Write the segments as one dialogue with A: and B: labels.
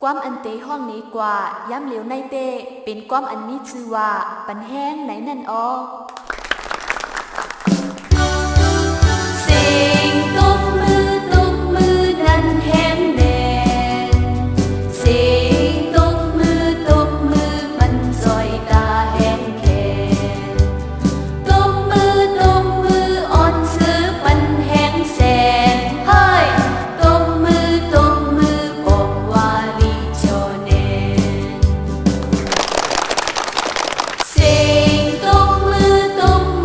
A: ความอันเตห้องนี้กว่าย้ำเหลียวในเตเป็นความอันมีชื่อว่าปันแห้งไหนนั่นออเสียงตบมือดันแห้งแดนเสียงตบมือมันจอยตาแห้งแขนตบมืออ่อนซื้อปันแห้งแสนเฮ้ยตบมือบอกว่าลีโจเนนเสียงตบ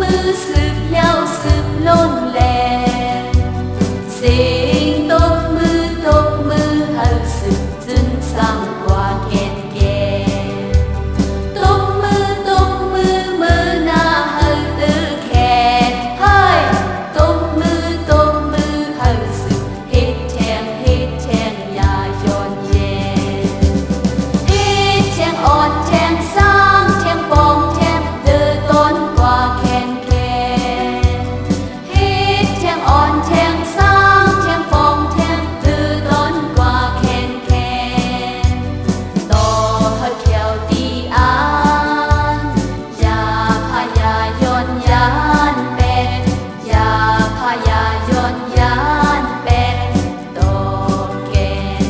A: มือสืบยาวสืบล้นแลเสียงตบมือให้สืบจนสร้างกว่าแก่นแก่ตบมือมือหน้าให้ตื้อแขนให้ตบมือให้สืบเฮ็ดแทงอย่าย้อนแย้งเฮ็ดแทงอ่อนแทงสร้างแทงปองแทงเดือต้นกว่าแขนเฮ็ดแทงอ่อนแทงสร้างแทงปองแทงเดือต้นกว่าแขนต่อให้แขวตีอ่านอย่าพยายอนยานเป็นอย่าพยายอนยานเป็นต่อแกน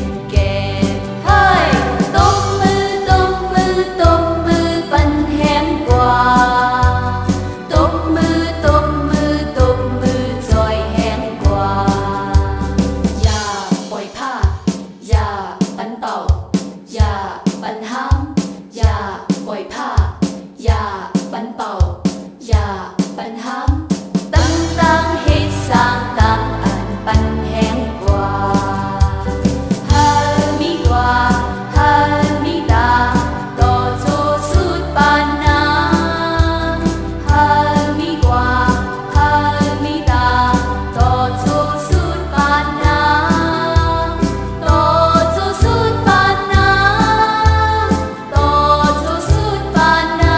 A: เฮ้ยตบมือปันแห้งกว่าตบมือจอยแห้งกว่าอย่าปล่อยผ้าอย่าปันเป่าอย่าปันห้ามอย่าปล่อยผ้าอย่าปันเป่าอย่าปันห้ามตั้งเฮ็ดสร้างตั้งอันปันแห้งกว่าเฮามีกว่าเฮามีตาต่อโจสุดปานนาเฮามีกว่าเฮามีตาต่อโจสุดปานนาต่อโจสุดปานนาต่อโจสุดปานนา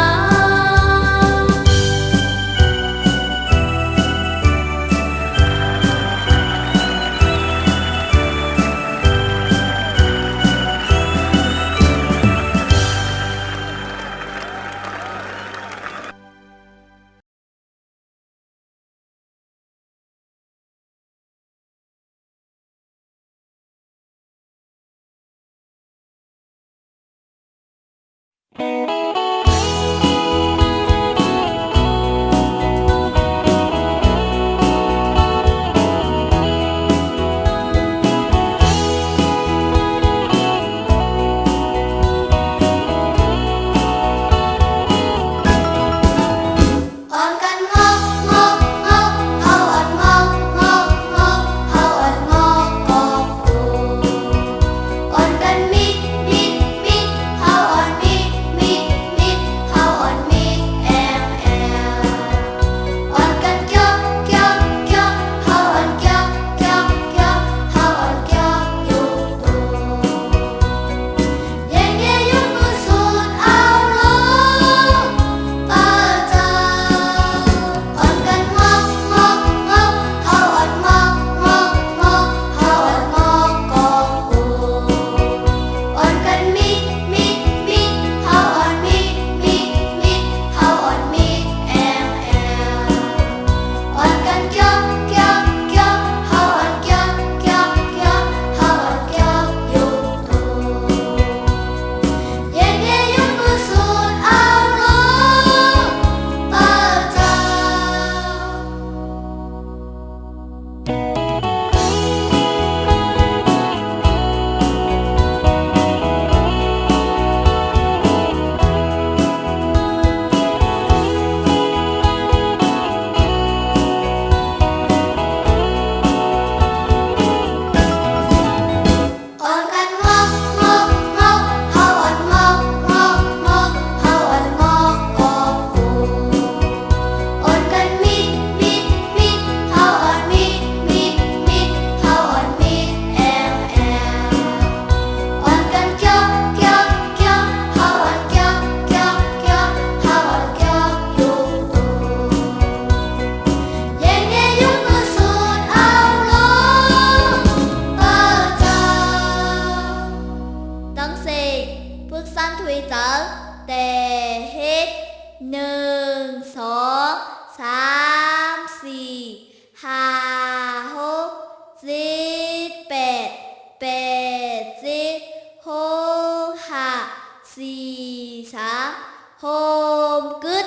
A: มิด
B: แต่เฮ็ดหนึ่งสองสามสี่ห้าหกเจ็ดแปดแปดเจ็ดหกห้าสี่สามโฮมกึด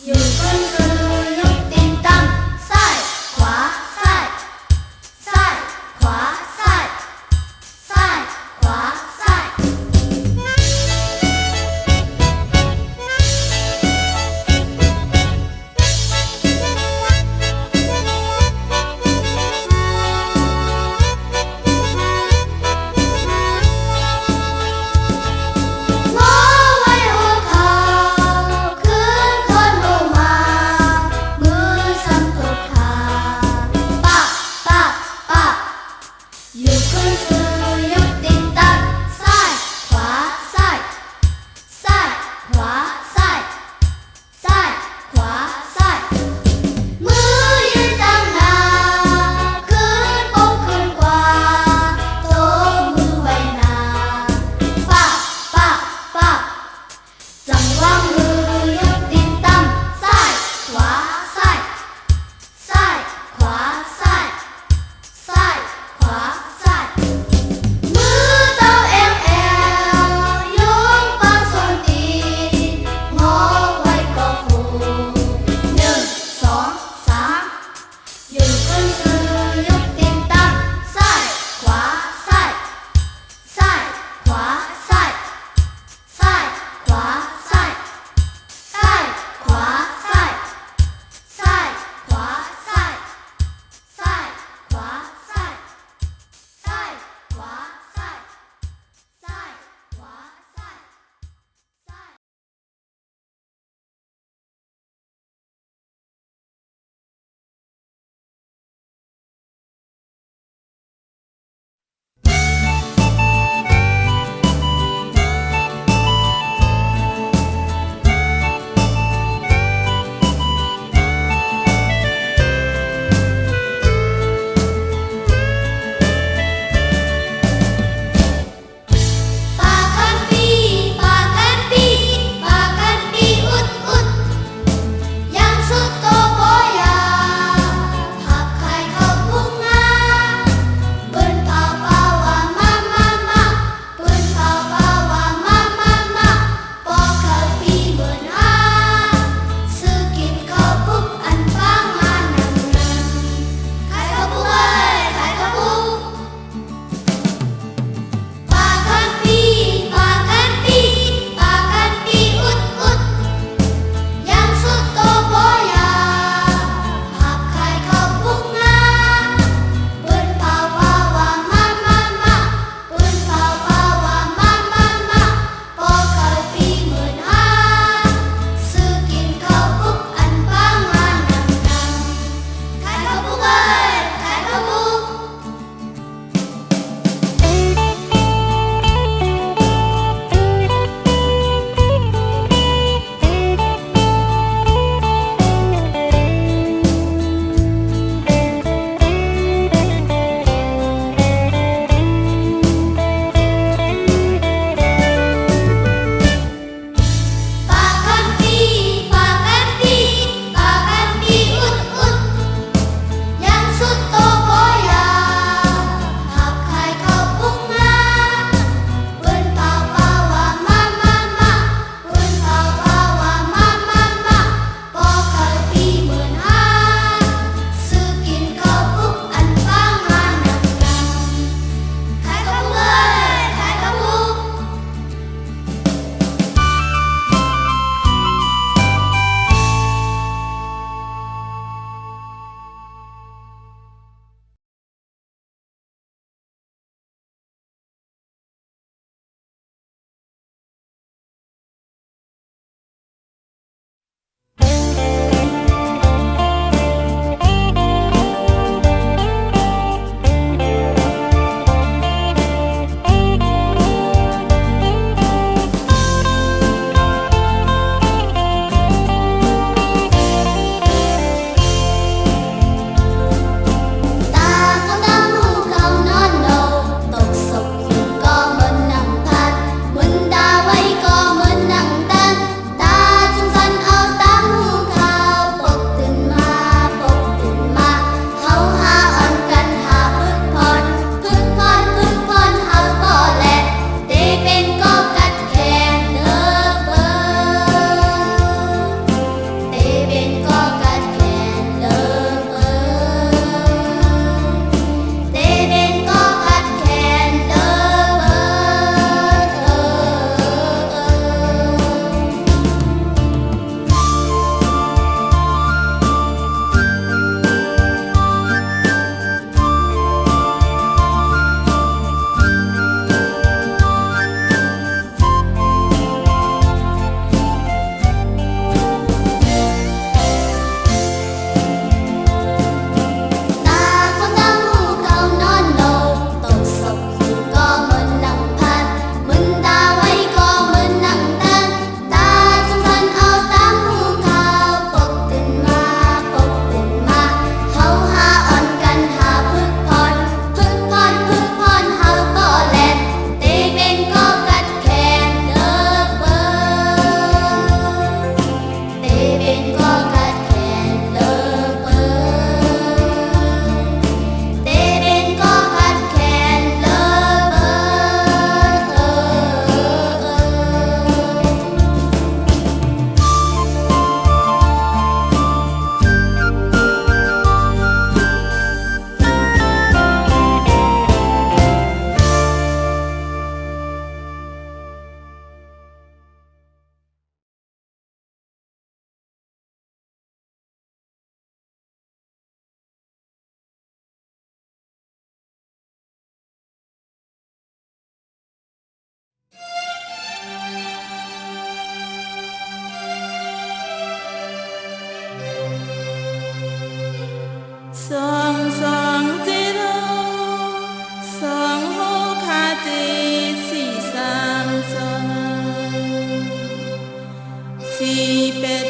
B: อยู่บนคือยกตีนตั้งซ้ายขวาซ้ายซ้ายขวาซ้ายซ้ายขวาซ้ายหัวไว้หัวเขาคืนคนหูมา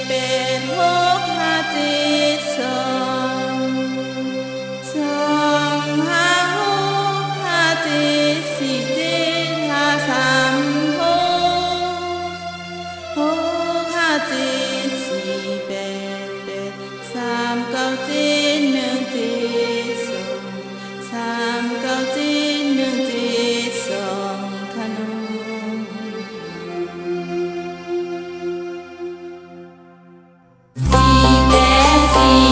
C: เป็นหกห้าเจ็ดสองสองห้าหกห้าเจ็ดสี่เจ็ดห้าสามหกห้าเจ็ดสี่แปดแปดสามเก้าเจ็ดหนึ่งเจ็ดสองสามเก้าเจ็ดหนึ่งเจ็ดสองขนม
A: สี่แปดสี่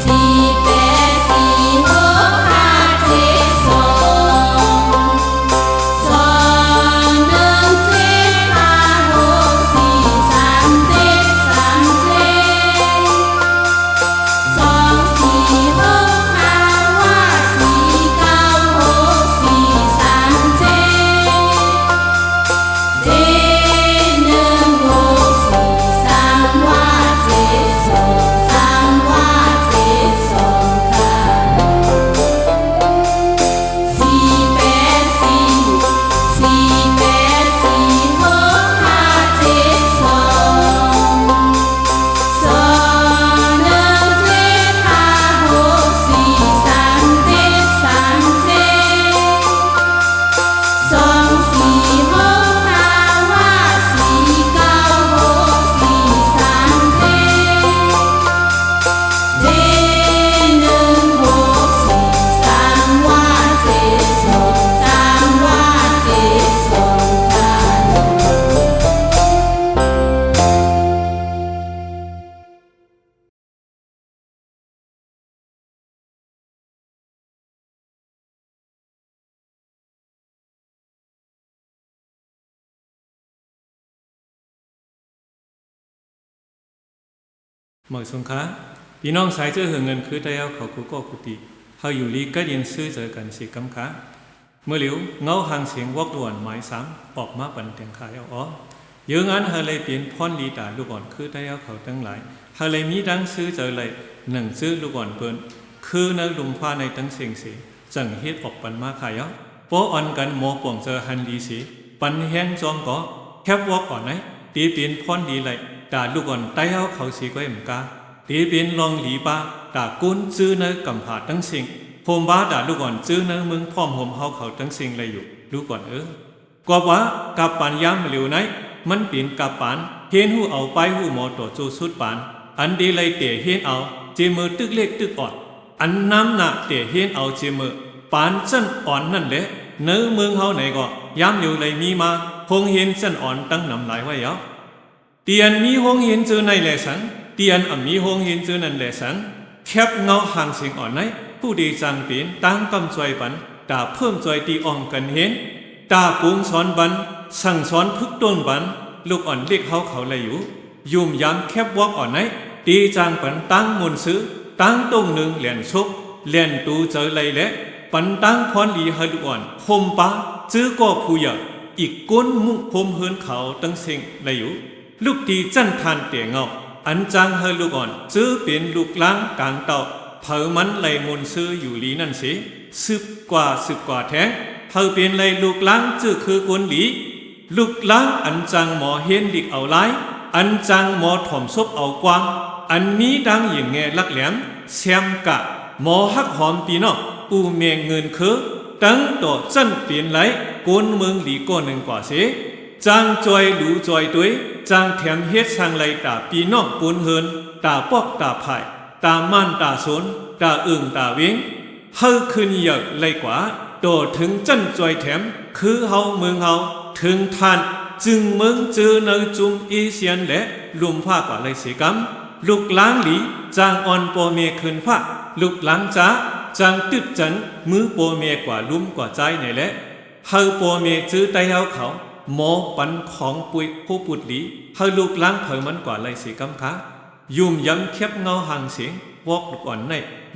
A: สี่แปดสี่หกห้าเจ็ดสองสองหนึ่งเจ็ดห้าหกสี่สามเจ็ดสามเจ็ดสองสี่หกห้าว่าสี่เก้าหกสี่สามเจ็ดเจ็ดหนึ่งหกสี่สามว่าเจ็ดสองสามว่าเจ็ดสองค่ะสี่แปดสี่สี่แปดสี่หกห้าเจ็ดสองสองหนึ่งเจ็ดห้าหกสี่สามเจ็ดสามเจ็ดสองสี่หกห้าว่าสี่เก้าหกสี่สามเจ็ดเจ็ดหนึ่งหกสี่สามว่าเจ็ดสองสามว่าเจ็ดสองค่ะ
D: หมอยสงค้าพี่น้องสายเจอเงินคือได้เอาเขาคุก็กุฏิเขาอยู่ลีก็เรียนซื้อเจอกันสิกำค้าเมื่อเหลียวเงาหางเสียงวอกด่วนหมายสามออกมาปันเตียงขายเอาเยอะงั้นเฮเลยเปลี่ยนพรลีตาลูกอ่อนคือได้เอาเขาตั้งหลายเฮเลยมีดังซื้อเจอเลยหนึ่งซื้อลูกอ่อนเปิ้นคือในลุมฟ้าในตั้งเสียงสีจังเฮ็ดออกปันมาขายเอาโปอ่อนกันหมอป่วงเจอฮันดีสีปันแห้งจอมก็แคบวอกอ่อนไหนตีเปลี่ยนพรดีเลยตาลูกอ่อนไต้เอาเขาสีก็เอ็มกาตีเป็นลองหลีบ้าตากุ้นซื้อเนื้อกำผาตั้งสิ่งโฮมบ้าตาลูกอ่อนซื้อเนื้อมึงพร้อมโฮมเฮาเขาตั้งสิ่งเลยอยู่ลูกอ่อนกว่ากับปานย้ำเหลียวไหนมันเปลี่ยนกับปานเห็นหูเอาไปหูหมอต่อโจสุดปานอันดีเลยเตะเห็นเอาเจมือตึกเล็กตึกอ่อนอันน้ำหนักเตะเห็นเอาเจมือปานจันอ่อนนั่นแหละเนื้อเมืองเฮาไหนก็ย้ำเหลียวเลยมีมาคงเห็นจันอ่อนตั้งนำหลายไว้ยาวเตียนมีหงเห็นเจอในแหล่สังเตียนมีหงเห็นเจอนั่นแหล่สังแคบเงาห่างเสียงอ่อนไหนผู้ดีจังเปลี่ยนตั้งกำจอยปันตาเพิ่มจอยตีอ่องกันเห็นตาปุงสอนบันสั่งสอนพึกต้นบันลูกอ่อนเรียกเขาเลยอยู่ยุ่มย้ำแคบวอกอ่อนไหนตีจางปันตั้งมุนซื้อตั้งตรงหนึ่งเหรียญชุบเหรียญตูเจอเลยแหละปันตั้งพรลีให้ลูกอ่อนคมปะจื้อก็ผู้ใหญ่อีกก้นมุกพมเฮินเขาตั้งเสียงเลยอยู่ลูกตีจันทานเตียงเงาอันจางเฮลูกอ่อนจื้อเป็นลูกล้างกลางเต่าเผอมันเลยมุนซื้ออยู่ลีนั่นสิสืบกว่าแท้งเธอเป็นเลยลูกล้างจื้อคือกวนหลีลูกล้างอันจังหมอเฮนดิกเอาไล่อันจังหมอถ่อมซบเอากวางอันนี้ดังอย่างแงลักแหลมแซมกะหมอฮักหอมปีนอกปูเมียงเงินคือตั้งต่อจันเปลี่ยนไหลกวนเมืองหลีก้อนหนึ่งกว่าเสจางจอยหลูจอยด้วยจางแถมเฮ็ดช่างไหลตาปีนอกปูนเฮินตาปอกตาไผ่ตาม่านตาสนตาอึ่งตาเวงเฮาขึ้นเยอะเลยกว่าโดถึงจันจอยแถมคือเฮาเมืองเฮาถึงท่านจึงเมืองเจอในจุมอีเซียนและลุมผ้ากว่าเลยเสียกำลูกล้างหลีจางอ่อนโปเมขึ้นผ้าลูกล้างจ้าจางตึดจันมือโปเมกว่าลุ่มกว่าใจไหนแหละเฮาโปเมจื้อไตเฮาเขาหมอปันของปุยผู้ปุดหลีเฮาลูกล้างเผยมันกว่าเลยเสียกำคะยุ่มย้ำแคบเงาห่างเสียงวอกลูกอ่อน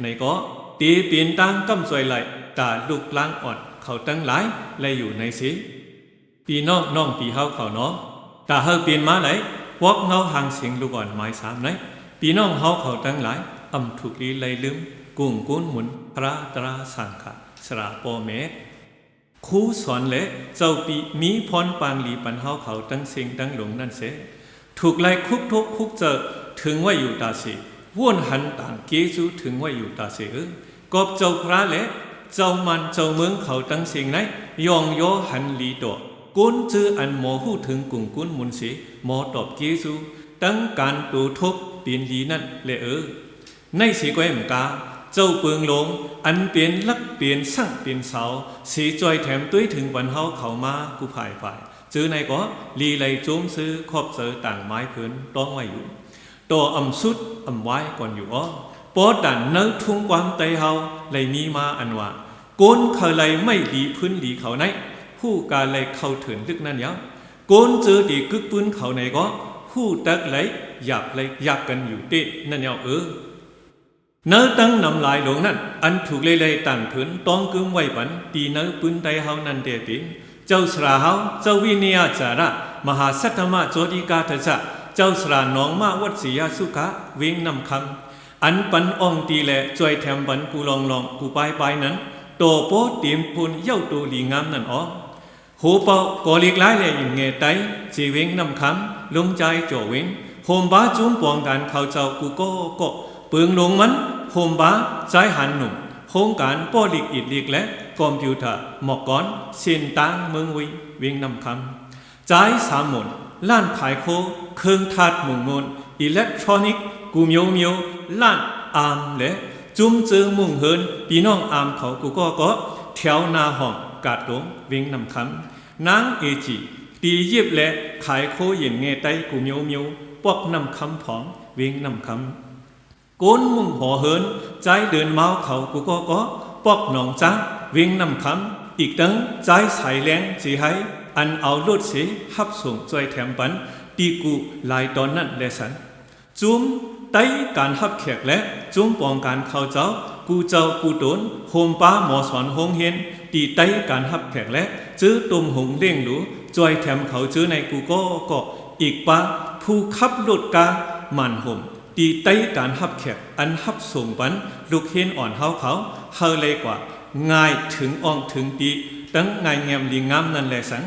D: ในก็ตีเปลี่ยนตั้งกำสวยไหลตาลูกล้างอ่อนเขาตั้งหลายเลยอยู่ในสิปีน้องปีเฮาเขาเนาะตาเฮาเปลี่ยนมาไหลวอกเงาห่างเสียงลูกอ่อนหมายสามไหนปีน้องเฮาเขาตั้งหลายถูกลีเลยลืมกุ้งกุ้นหมุนพระตราสังขะสระโปเมครูสอนเละเจ้าปีมีพรปางหลีปันเฮาเขาตั้งเสียงตั้งหลงนั่นเสถ ถูกไล่คุกทุกคุกเจอถึงว่าอยู่ตาเสว่นหันต่างเกจูถึงว่าอยู่ตาเสกอบเจ้าพระและเจ้ามันเจ้าเมืองเขาตั้งสิ่งไหนยองโยหันลีตัวกุนจืออันหมอหูถึงกุ่งกุนมุนเสหมอตอบเกจูตั้งการตูทุบเปลี่ยนลีนั่นเลยในสีก้อยมกาเจ้าเปิงหลงอันเปลี่ยนลักเปลี่ยนสั่งเปลี่ยนเสาสีจอยแถมตุ้ยถึงวันเฮาเขามากูผ่ายฝ่ายจื้อในก็ลีไลโจมซื้อครอบเจอต่างไม้พื้นต้องไว้อยู่ตัวอำสุดอำไว้ก่อนอยู่อ้อปอดันเนื้อทุ่งความไตเฮาไลมีมาอันว่าโกนเขาไลไม่ดีพื้นดีเขาไหนผู้การไลเข้าถึงลึกนั่นยาวโกนเจอดีกึกปืนเขาในก็ผู้ตักไลอยากกันอยู่เตะนั่นยาวเนื้อตั้งนำลายหลวงนั่นอันถูกเลยต่างผืนต้องกึ่งไว้ปันตีเนื้อปืนไตเฮานั่นเดียปินเจ้าสระเฮาเจ้าวิเนียจาระมหาสัตมะโจดิกาทจะเจ้าสระน้องมาวัดศรียาสุกะเวงนำคำอันปันองตีแลจอยแถมปันกูลองกูไปนั้นโตโปเตรียมพูนเย้าตัวลีงามนั่นอ๋อหูเป่ากอลิกไล่เลยอย่างเงยไตจีเวงนำคำลงใจจ่อเวงโฮมบ้าจุ้มปองการเขาเจ้ากูก็เปิงลงมันโฮมบ้าใจหันหนุ่มโครงการป้อลิกอิดลิกและคอมพิวเตอร์หมอกก้อนเส้นตางเมืองเวงนำคำใจสามหมุนล้านขายโคเครื่องทัดมุงมนอิเล็กทรอนิกกูเมียวล้านอาร์มและจุ้มเจอมุ่งเฮินพี่น้องอาร์มเขากูก็แถวนาห้องกาดหลงเวงนำคำนางเอจีตีเย็บและขายโคเย็นเงไตกูเมียวปอกนำคำผองเวงนำคำโกนมุ่งห่อเฮินใจเดินเมาเขากูก็ปอกหนองจ้าเวงนำคำอีกตั้งใจใส่แรงจีให้อันเอาลดเสียฮับส่งจอยแถมปันตีกูลายตอนนั้นและสันจุ้มไต้การฮับแขกและจุ้มปองการเข้าเจ้ากูเจ้ากูโดนโฮมป้าหมอสอนหงเฮนตีไต้การฮับแขกและจื้อตุ่มหงเล่งหรูจอยแถมเขาจื้อในกูก็อีกป้าผู้ขับรถกามันห่มตีไต้การฮับแขกอันฮับส่งปันลูกเฮนอ่อนเขาเฮาเลยกว่าง่ายถึงอ่องถึงตีตั้งง่ายแงมลีงามนั่นแหละสัง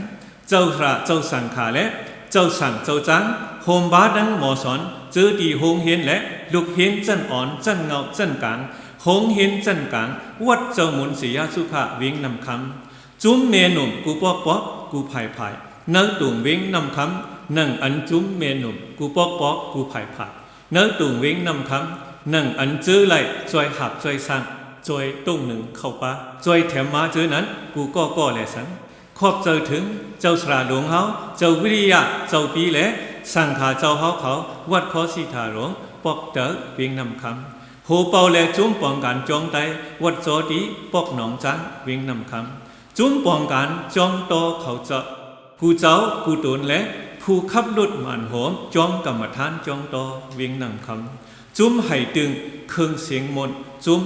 D: เจ้าพระเจ้าสังขาและเจ้าสั่งเจ้าจ้างโฮมบ้าดังหมอสอนเจอดีหงเฮนและลูกเฮนจันอ่อนจันเงาจันกลางหงเฮนจันกลางวัดเจ้าหมุนศรียาสุขะเวงนำคำจุ้มเมหนุ่มกูปอกกูภายเนื้อตุ่งเวงนำคำนั่งอันจุ้มเมหนุ่มกูปอกกูภายเนื้อตุ่งเวงนำคำนั่งอันเจอไหลจอยหับจอยสั่งจอยตุ้งหนึ่งเข้าปะจอยแถมมาเจอนั้นกูก็แหละสังครอบเจอถึงเจ้าสระหลวงเฮาเจ้าวิริยะเจ้าปีและสั่งขาเจ้าเฮาเขาวัดพอสีทาหลวงปอกเต๋อเวียงนำคำโหเป่าและจุ้มปองการจองไตวัดโจดีปอกหนองจ้างเวียงนำคำจุ้มปองการจองโตเขาเจาะกูเจ้ากูตนและผู้ขับรถมันโหมจองกรรมฐานจองโตเวียงนำคำจุ้มไห่ตึงเครื่องเสียงมนจุ้ม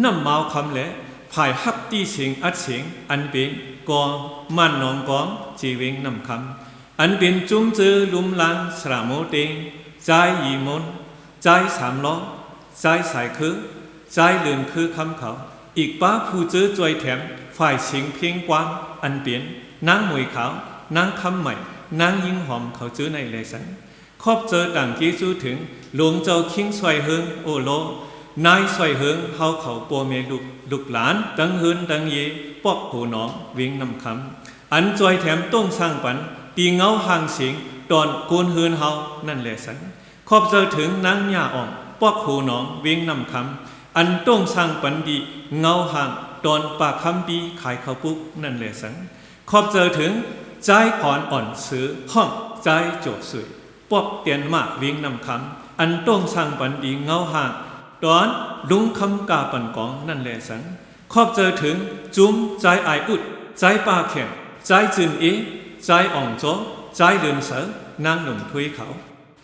D: น้ำเมาคำและภายฮับตีเสียงอัดเสียงอันเป็นกองมันนองกองจีเวงนำคำอันเป็นจุ้มเจอลุมลังสระโมเตงใจยีมนใจสามล้อใจสายคือใจเลื่อนคือคำเขาอีกป้าผู้เจอจอยแถมฝ่ายเสียงเพียงกว้างอันเปลี่ยนนางมวยขาวนางคำใหม่นางยิงหอมเขาเจอในเลยสังครอบเจอต่างกี้สู้ถึงหลวงเจ้าคิงสวยเฮิงโอโลนายสวยเฮิงเฮาเขาปัวเมลุกหลานดังเฮินดังเยปอกหูน้องเวียงนำคำอันจอยแถมต้องสร้างปันตีเงาห่างเสียงตอนโกนเฮินเฮานั่นแหละสันขอบเจอถึงนางหญ้าอ่องปอกหูน้องเวียงนำคำอันต้องสร้างปันดีเงาห่างตอนปากคำปีขายข้าวปุ๊กนั่นแหละสันขอบเจอถึงใจอ่อนซื้อห้องใจโจดสวยปอกเตียนมากเวียงนำคำอันต้องสร้างปันดีเงาห่างตอนลุงคำกาปันกองนั่นแหละสังขอบเจอถึงจุ้มใจไออุดใจปาแข็งใจจืนใจอ่องโจใจเลือนเสือนางหนุ่มทุยเขา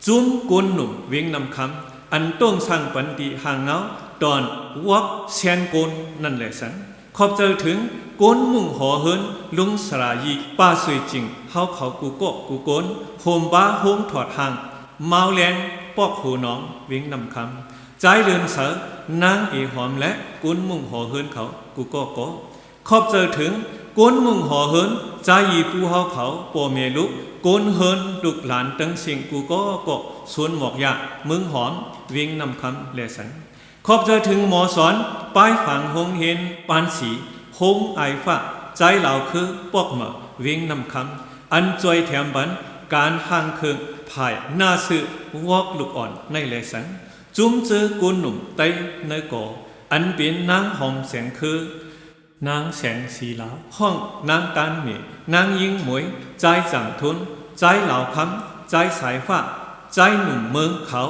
D: จุ้มกุนหนุ่มเวียงนำคำอันต้องสร้างปันดีห่างเงาตอนวักเชียนกุนนั่นแหละสังขอบเจอถึงกุนมุ่งหอเฮินลุงสรายีป้าสวยจริงเฮาเขากูโกนโฮมบ้าโฮมถอดห่างเมาแลนปอกหูน้องเวียงนำคำใจเลือนเสือนางอีหอมและกุนมุ่งหอเฮินเขากูก็ขอบเจอถึงกุนมุ่งหอเฮินใจยีปูเฮาเขาปัวเมลุ กูนเฮินลูกหลานตั้งสิ่งกูก็สวนหมอกยามึงหอมวิ่งนำคำเลสันขอบใจถึงหมอสอนป้ายฝังหงเห็นปานสีหงไอฟ้าใจเหล่าคือปอกเหมอวิ่งนำคำอันจอยแถมบันการห่างเคืองภายหน้าสื่อวอกลูกอ่อนในเลสันจุ้มเจอกุนหนุ่มไตในก่ออันเป็นนางหอมแสงคือนางแสงสีเหลาห้องนางการเมีนางยิงหมวยใจจังทุนใจเหล่าคำใจสายฟ้าใจหนุ่มเมืองเขา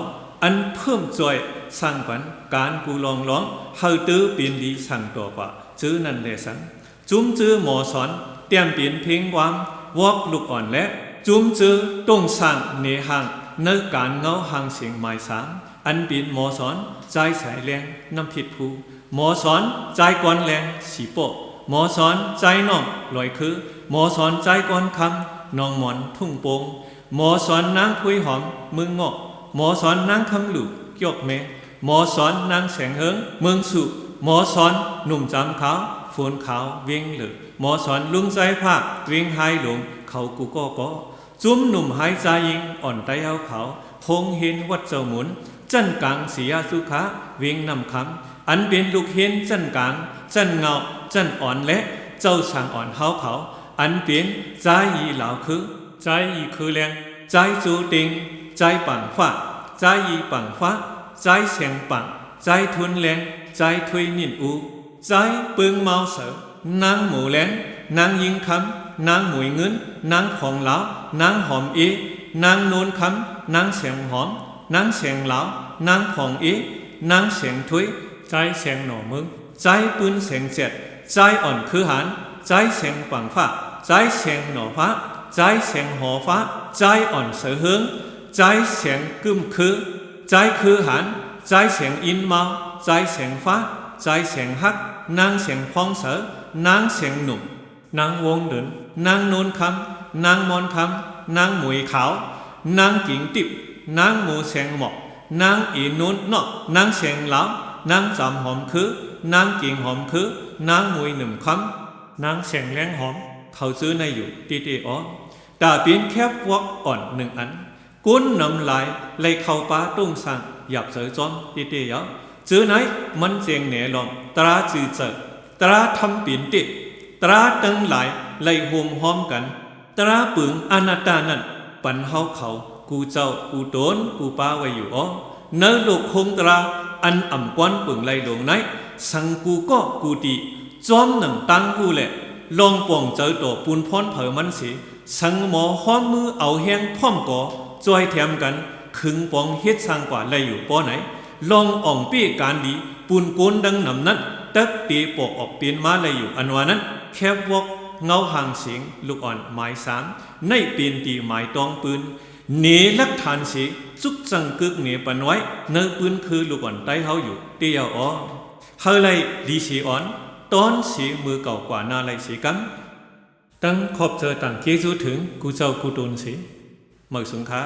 D: อันเพิ่มจอยสร้างปันการกูลองร้องเฮาตื้อปีนดีสั่งตัวกว่าจื้อนั่นเลสันจุ้มจื้อหมอสอนเตรียมปีนเพลงวางวอกลูกอ่อนและจุ้มจื้อต้องสั่งเนหังเนื้อการเงาหางเสียงหมายสามอันปีนหมอสอนใจสายแรงน้ำผิดภูหมอสอนใจก้อนแรงสีโปะหมอสอนใจน้องลอยคือหมอสอนใจก้อนคำน้องหมอนทุ่งโป่งหมอสอนนางคุยหอมมึงเงาะหมอสอนนางคำหลุกยกเมหมอสอนนางแสงเฮิงเมืองสุหมอสอนหนุ่มจำขาวฝนขาวเวียงเหลือหมอสอนลุงใจภาคเวียงไฮหลงเขากูก็จุ้มหนุ่มหายใจยิงอ่อนไตเอาเขาพงเห็นวัดเจ้าหมุนจันกลางเสียสุขาเวียงนำคำอันเป็นลูกเห็นจันกลางจันเงาจันอ่อนและเจ้าช่างอ่อนเฮาเขาอันเป็นใจอีเหล่าคือใจอีคือแรงใจจูติงใจปังฟ้าใจอีปังฟ้าใจเสียงปังใจทุนแรงใจทุยนินอูใจปึงเมาเสอนางหมูแรงนางยิงคำนางหมวยเงินนางของเหลานางหอมเอนางโนนคำนางเสียงหอมนางเสียงเหลานางของนางเสียงทุยใจเสียงหน่อมึงใจปืนเสียงเจ็ดใจอ่อนคือหานใจเสียงปังฟ้าใจเสียงหน่อฟ้าใจเสียงหอฟ้าใจอ่อนเสือเฮืองใจเสียงกึมคือใจคือหานใจเสียงอินเมาใจเสียงฟ้าใจเสียงฮักนางเสียงพองเสือนางเสียงหนุ่มนางวงเดินนางโนนคำนางมอนคำนางหมวยขาวนางกิ่งติบนางหมูเสียงหมอกนางอีนุนนอกนางเสียงเหลานางจำหอมคือนางกิ่งหอมคือนางมวยหนึ่งคำนางเสียงแรงหอมเขาซื้อในอยู่ตีอ๋อตาปีนแคบวอกอ่อนหนึ่งอันกุ้นน้ำลายเลยเข้าป้าตุ้งสั่งหยับเสือจอมตีเยอะซื้อไหนมันเจียงเหน่หลงตราจือเจอตราทำปีนติตราตั้งหลายเลยห่มหอมกันตราปึงอนาตานั่นปันเฮาเขากูเจ้ากูโดนกูป้าไว้อยู่อ๋อเนื้อลูกคงตราอันอ่ำกวนปึงไล่ลงไหนสังกูก็กูดีจอมหนังตั้งกูแหละลองป่องเจอตัวปูนพรเผอมันสิสังหมอห้อมมือเอาแห้งพร้อมก่อจอยแถมกันขึงปองเฮ็ดสร้างกว่าไล่อยู่ป้อไหนลองอ่องปี้การดีปูนโกนดังนำนั้นตักตีปอกออกเปลี่ยนมาไล่อยู่อันวานั้นแคบวอกเงาห่างเสียงลูกอ่อนหมายสามในเปลี่ยนตีหมายตองปืนเนลักฐานสีจุกจังกึกเนปันไว้เนื้อปืนคือลูกอ่อนใต้เฮาอยู่เตียวอ๋อเฮาเลยดีสีอ่อนตอนสีมือเก่ากว่านาไลสีกันตั้งขอบเจอต่างเกซูถึงกูเจ้ากูโดนสีเหมือนสงค้า